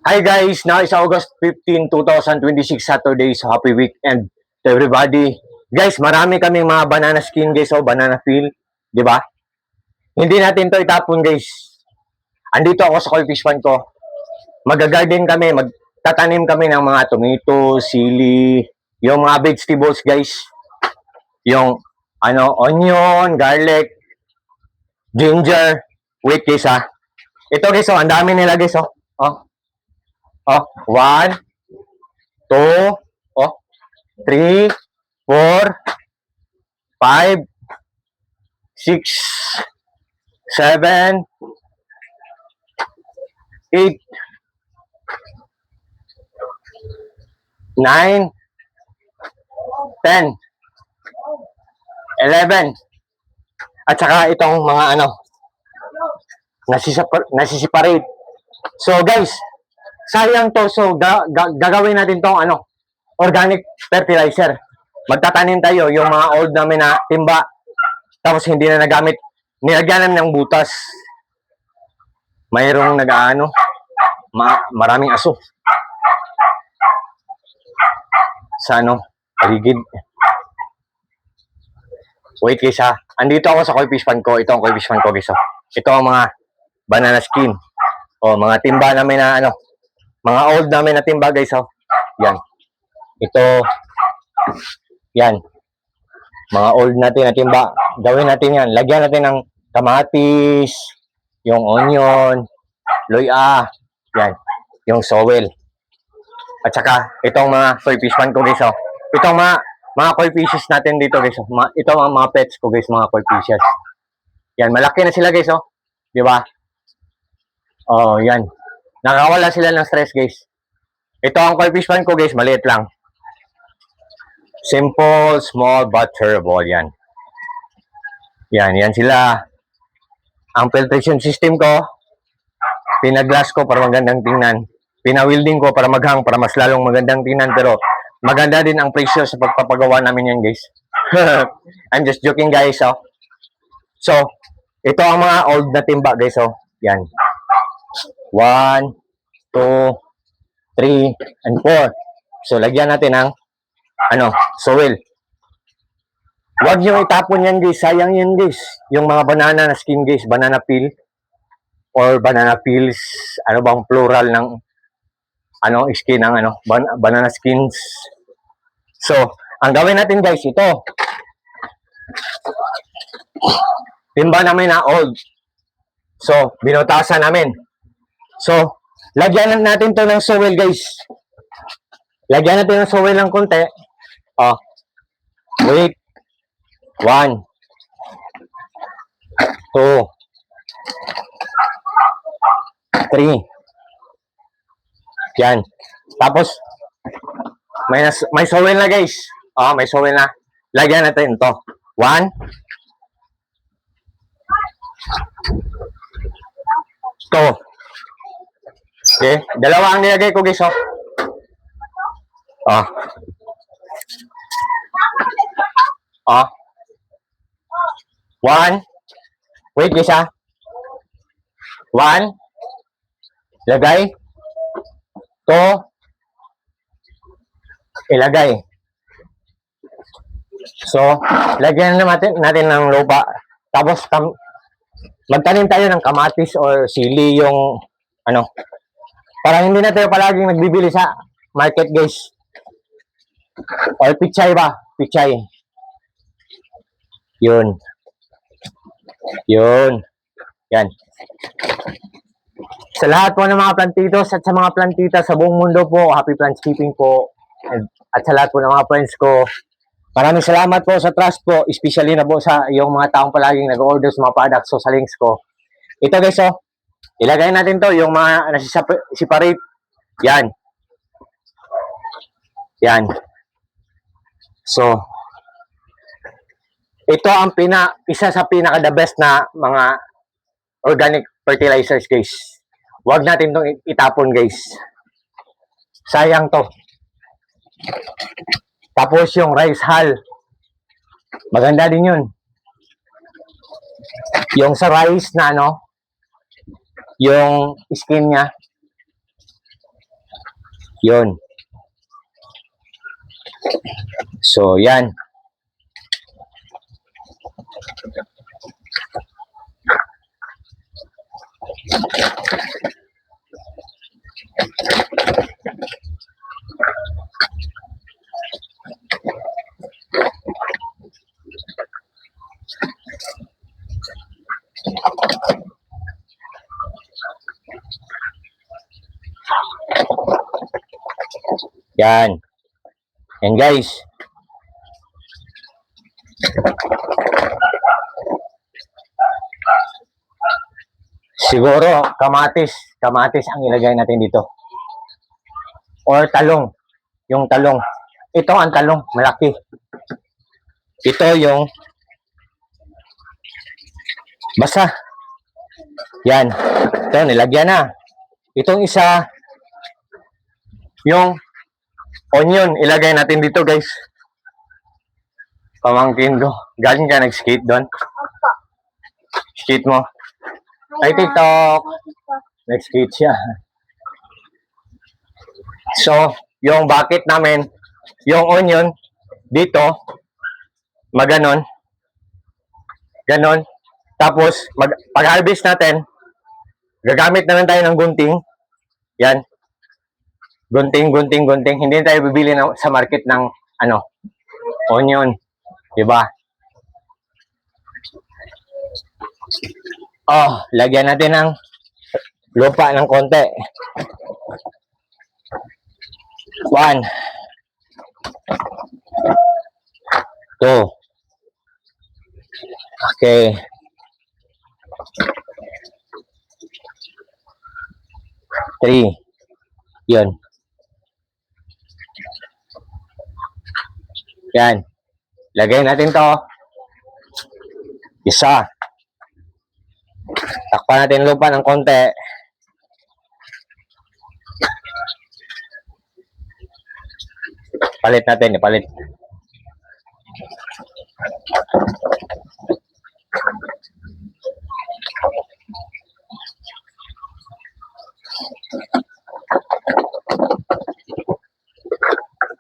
Hi guys, now is August 15, 2026, Saturday, so happy weekend to everybody. Guys, marami kaming mga banana skin guys, banana peel, di ba? Hindi natin to itapon guys. Andito ako sa koi fish pond ko. Mag-garden kami, magtatanim kami ng mga tomato, sili, yung mga vegetables guys. Yung onion, garlic, ginger. Wait guys Ito guys, ang dami nila guys, Oh, one, two, 3, 4, 5, 6, 7, 8, 9, 10, 11. At saka itong mga nasiseparate. So guys, sayang to. So gagawin natin tong organic fertilizer. Magtatanim tayo yung mga old namin na timba. Tapos hindi na nagamit. Nilagyan namin ng butas. Mayroong maraming aso. Sa paligid. Wait guys Andito ako sa koi fish pond ko. Ito ang koi fish pond ko guys. Ito ang mga banana skin. Mga timba namin na mga old namin na timba guys. Yan. Ito. Yan. Mga old natin na timba. Gawin natin yan. Lagyan natin ng kamatis, yung onion, loya, yan. Yung sowel. At saka, itong mga koi fish pond ko guys. Itong mga koi fishes natin dito guys. Ito ang mga pets ko guys, mga koi fishes. Yan, malaki na sila guys. Di ba? Yan. Nakawala sila ng stress guys. Ito ang koi fish pond ko guys, maliit lang. Simple, small, but terrible. Yan. Yan sila. Ang filtration system ko, pinaglass ko para magandang tingnan. Pinawilding ko para maghang, para mas lalong magandang tingnan. Pero maganda din ang presyo sa pagpapagawa namin yan guys. I'm just joking guys. So, ito ang mga old na timba guys. Yan. 1, 2, 3, and 4. So, lagyan natin ng sowel. Huwag nyo itapon yan guys. Sayang yan guys. Yung mga banana na skin guys. Banana peel. Or banana peels. Ano bang plural ng skin ng banana skins. So, ang gawin natin guys, ito. Timba namin na old. So, binutasan namin. So, lagyan natin to ng sowel guys. Lagyan natin ng sowel ng konti. Wait. 1, 2, 3. Yan. Tapos, may sowel na guys. May sowel na. Lagyan natin ito. 1, 2. Okay. Dalawa ang nilagay ko guys. 1. Wait guys 1. Lagay. 2. Ilagay. So, lagyan natin ng lupa. Tapos, magtanim tayo ng kamatis or sili yung para hindi na tayo palaging nagbibili sa market guys. Or pichay ba? Pichay. Yun. Yan. Sa lahat po ng mga plantitos at sa mga plantita sa buong mundo po, happy plantscaping po. At sa lahat po ng mga friends ko, maraming salamat po sa trust po, especially na po sa yung mga taong palaging nag-order sa mga products sa links ko. Ito guys, ilagay natin to, yung mga nasiseparate. Yan. So, ito ang isa sa pinaka the best na mga organic fertilizers guys. Huwag natin itong itapon guys. Sayang to. Tapos yung rice hull. Maganda din yun. Yung sa rice na yung skin niya. Yun. So, yan. Yan. Yan guys. Siguro kamatis ang ilagay natin dito. Or talong. Yung talong. Ito ang talong, malaki. Ito yung basa. Yan. Ito, nilagyan na. Itong isa, yung onion, ilagay natin dito guys. Pamangkin ko. Galing ka nag-skate doon? Skate mo? Ay, TikTok. Nag-skate siya. So, yung bucket namin, yung onion, dito, maganon. Ganon. Tapos, pag-harvest natin, gagamit naman tayo ng gunting. Yan. Gunting. Hindi tayo bibili sa market ng, onion. Diba? Oh, lagyan natin ng lupa ng konti. 1, 2. Okay. 3. Yun. Yan. Lagay natin to. Isa. Takpan natin lupa ng konti. Palit natin, ipalit.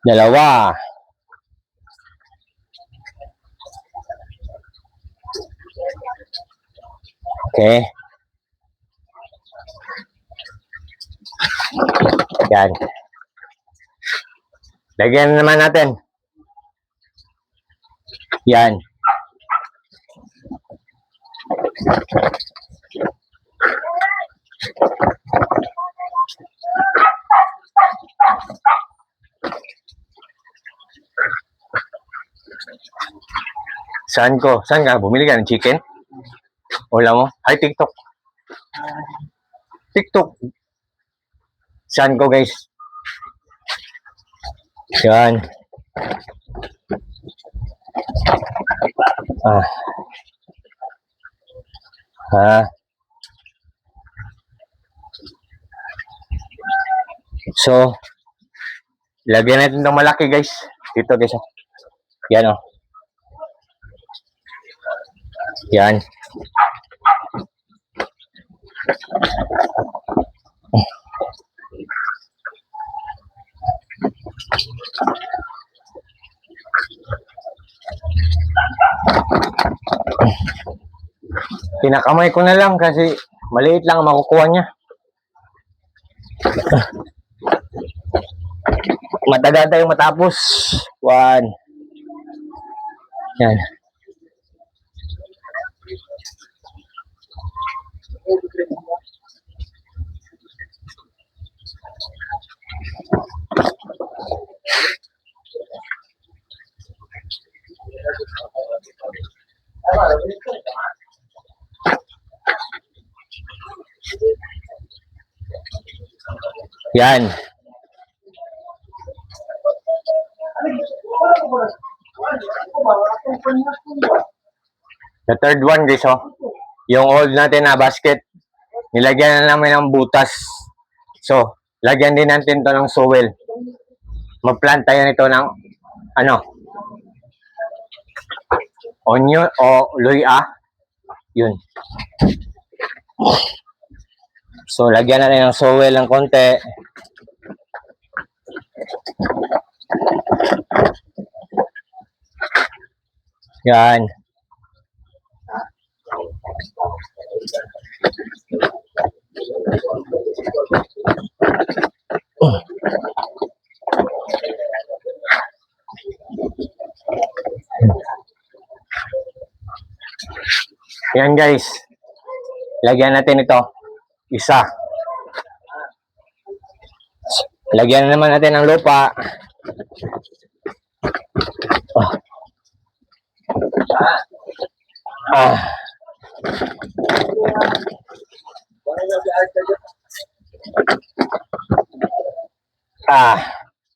Dalawa. Okay. Yan. Lagyan naman natin. Yan. Saan ka? Bumili ka ng chicken? Wala mo? Hi, TikTok. TikTok. Saan ko, guys? Yan. So, lagyan natin ng malaki, guys. Dito, guys. Yan, oh. Yan. Pinakamay ko na lang kasi maliit lang ang makukuha niya. Matagal tayong matapos. 1. Yan. Yan. The third one, guys, oh. Yung old natin na basket, nilagyan na namin ng butas. So, lagyan din natin to ng soil. Mag-plant tayo nito ng, onion o luya. Yun. So, lagyan natin ng soil ng konti. Yan. Yan guys. Lagyan natin ito. Isa. Lagyan na naman natin ng lupa.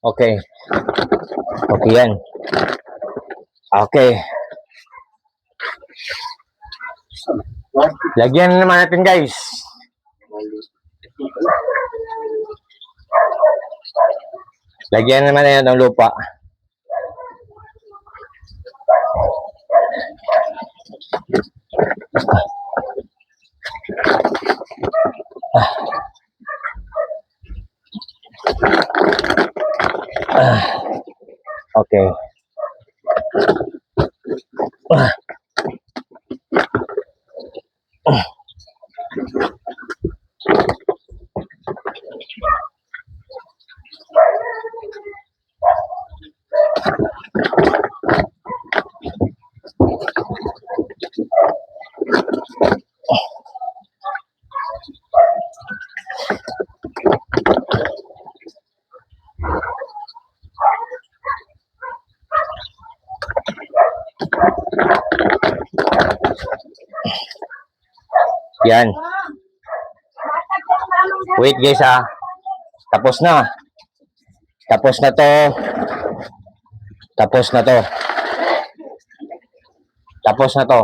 Okay. Okay yan. Okay. Lagyan na naman natin guys. Lagyan naman natin ng lupa. Okay. Yan. Wait guys ha. Tapos na. Tapos na to. Tapos na to. Tapos na to.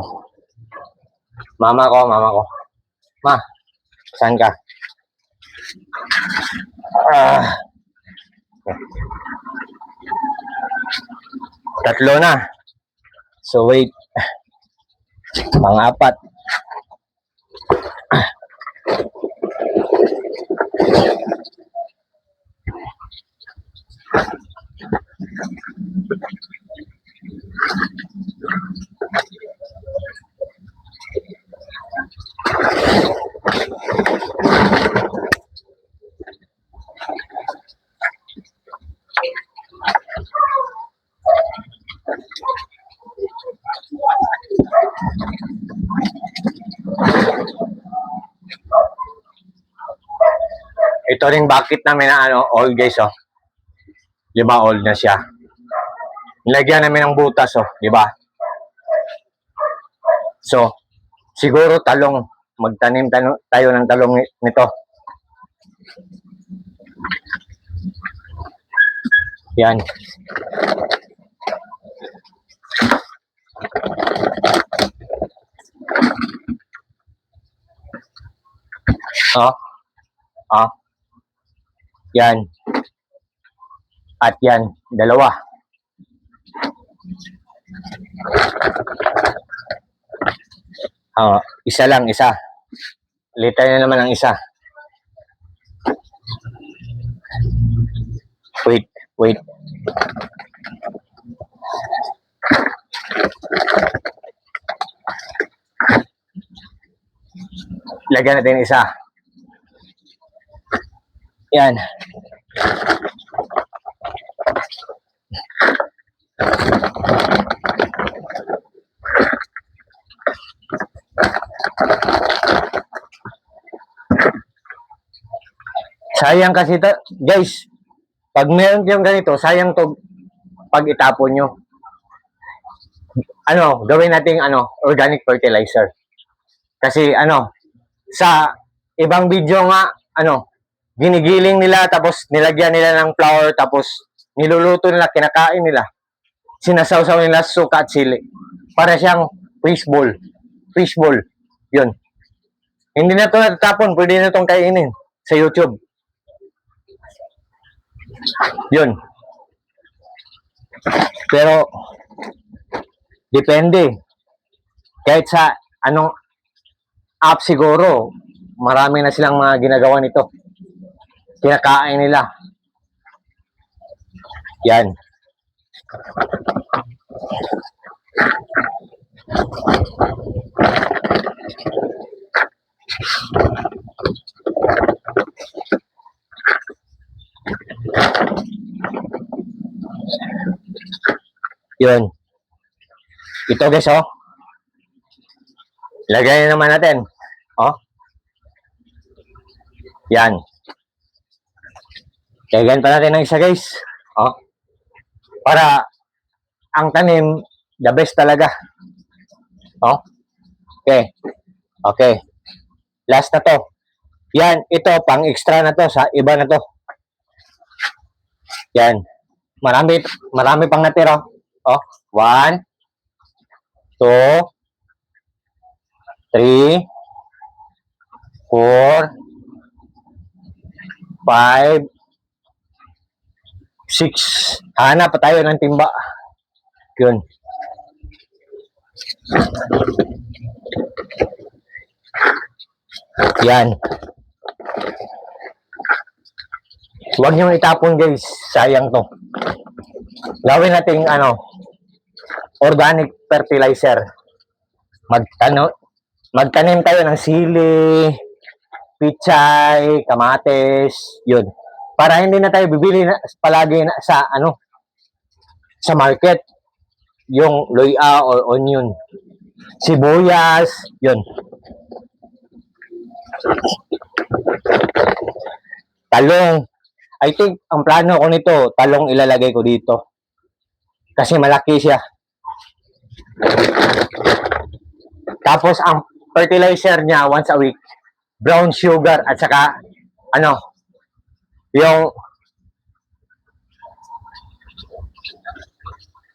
Mama ko. Ma, saan ka? Tatlo na. So wait. Pang-apat. Ito ring bucket namin na old guys oh. 'Di ba old na siya? Nilagyan namin ng butas oh, 'di ba? So, siguro talong, magtanim tayo ng talong nito. Yan. Yan. At yan, dalawa. Isa lang, isa. Litay na naman ang isa. Wait. Lagyan natin isa. Yan. Sayang kasi guys. Pag meron kayong ganito, sayang to pag itapon nyo. Gawin nating organic fertilizer. Kasi sa ibang video nga, ginigiling nila tapos nilagyan nila ng flour tapos niluluto nila, kinakain nila. Sinasawsaw nila suka at sili. Para siyang fishball. Yun. Hindi na ito natatapon, pwede na itong kainin sa YouTube. Yun. Pero depende. Kahit sa anong app siguro, marami na silang mga ginagawa nito. Kinakain nila. Yan. Yun. Ito guys, oh. Lagay na naman natin. Oh. Yan. Lagyan pa natin ng isa guys. Oh. Para ang tanim, the best talaga. Oh. Okay. Okay. Last na to. Yan. Ito, pang extra na to. Sa iba na to. Yan. Marami pang natira. Oh. 1, 2, 3, 4, 5, 6. Hanap pa tayo ng timba. Yun. Yan. Huwag niyong itapon guys. Sayang to. Gawin natin organic fertilizer. Magtanim tayo ng sili, pichay, kamates, yun. Para hindi na tayo bibili palagi sa sa market. Yung luya or onion. Sibuyas, yun. Talong. I think, ang plano ko nito, talong ilalagay ko dito. Kasi malaki siya. Tapos, ang fertilizer niya once a week, brown sugar at saka,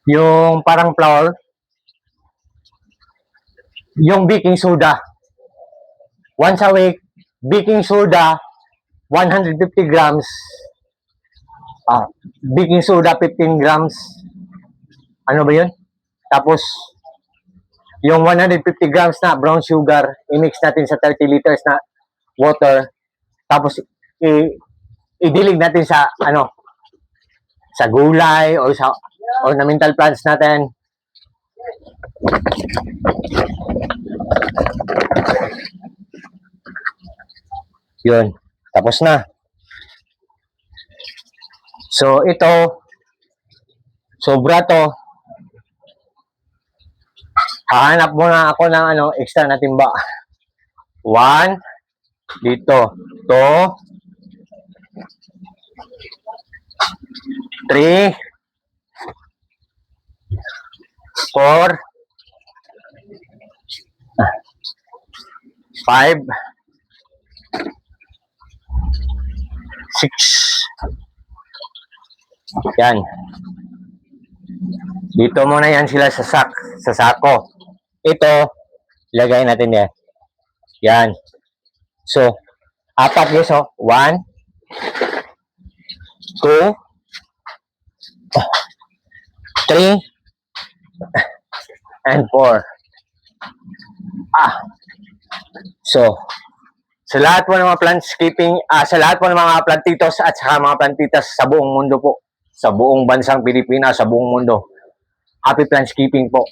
yung parang flour, yung baking soda. Once a week, baking soda, 150 grams. Baking soda, 15 grams. Ano ba yun? Tapos, yung 150 grams na brown sugar, i-mix natin sa 30 liters na water. Tapos, i-dilig natin sa, sa gulay or sa ornamental plants natin. Yun. Tapos na. So, ito, sobra to. Hahanap muna ako ng extra na timba. 1, dito. 2, 3, 4, 5, 6. Yan. Dito muna yan sila sa sako. Ito, lagay natin yan. Yan. So, 4 guys, 1, 2, 3, and 4. So, sa lahat po ng mga plantscaping, sa lahat po ng mga plantitos at saka mga plantitas sa buong mundo po, sa buong bansang Pilipinas, sa buong mundo, happy plantscaping po.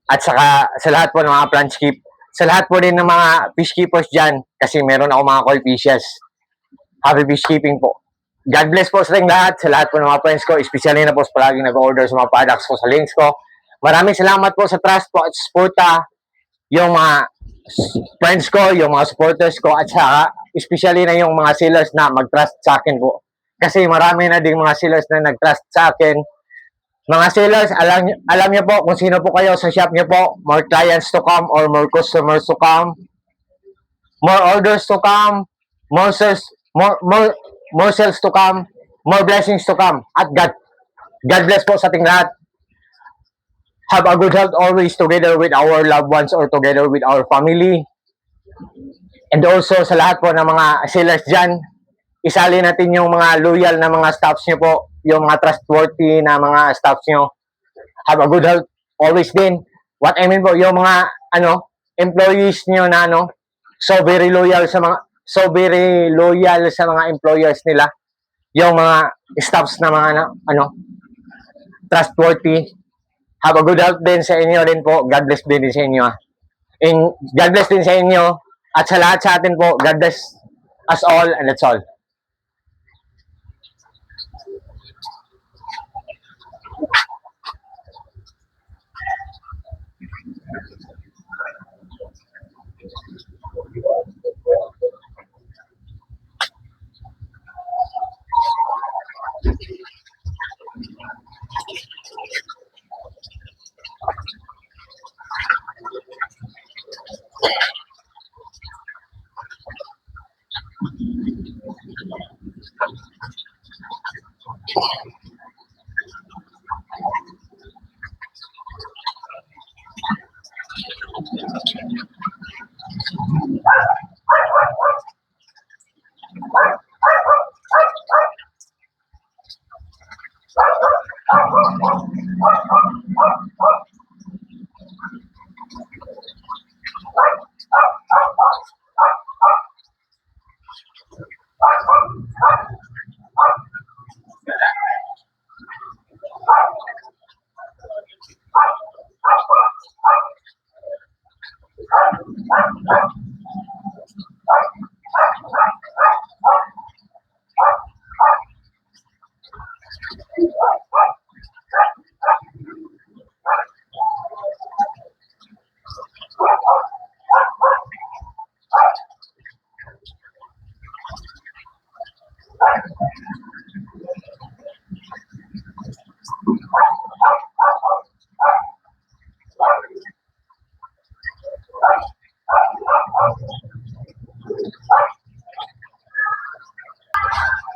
At saka sa lahat po ng mga plantscape, sa lahat po din ng mga fish keepers dyan, kasi meron ako mga koi fishes. Happy fish keeping po. God bless po sa ating lahat, sa lahat po ng mga friends ko, especially na po sa palaging nag-order sa mga products ko sa links ko. Maraming salamat po sa trust po at suporta, yung mga friends ko, yung mga supporters ko, at saka especially na yung mga sellers na mag-trust sa akin po. Kasi marami na ding mga sellers na nag-trust sa akin. Mga sellers, alam niyo po kung sino po kayo sa shop niyo po. More clients to come or more customers to come. More orders to come. More sales to come. More blessings to come. At God bless po sa ating lahat. Have a good health always together with our loved ones or together with our family. And also sa lahat po ng mga sellers dyan, isali natin yung mga loyal na mga staffs nyo po, yung mga trustworthy na mga staffs nyo. Have a good health always din. What I mean po, yung mga employees nyo na so very loyal sa mga employers nila. Yung mga staffs na mga trustworthy. Have a good health din sa inyo din po. God bless din sa inyo. And God bless din sa inyo. At sa lahat sa atin po, God bless us all and that's all.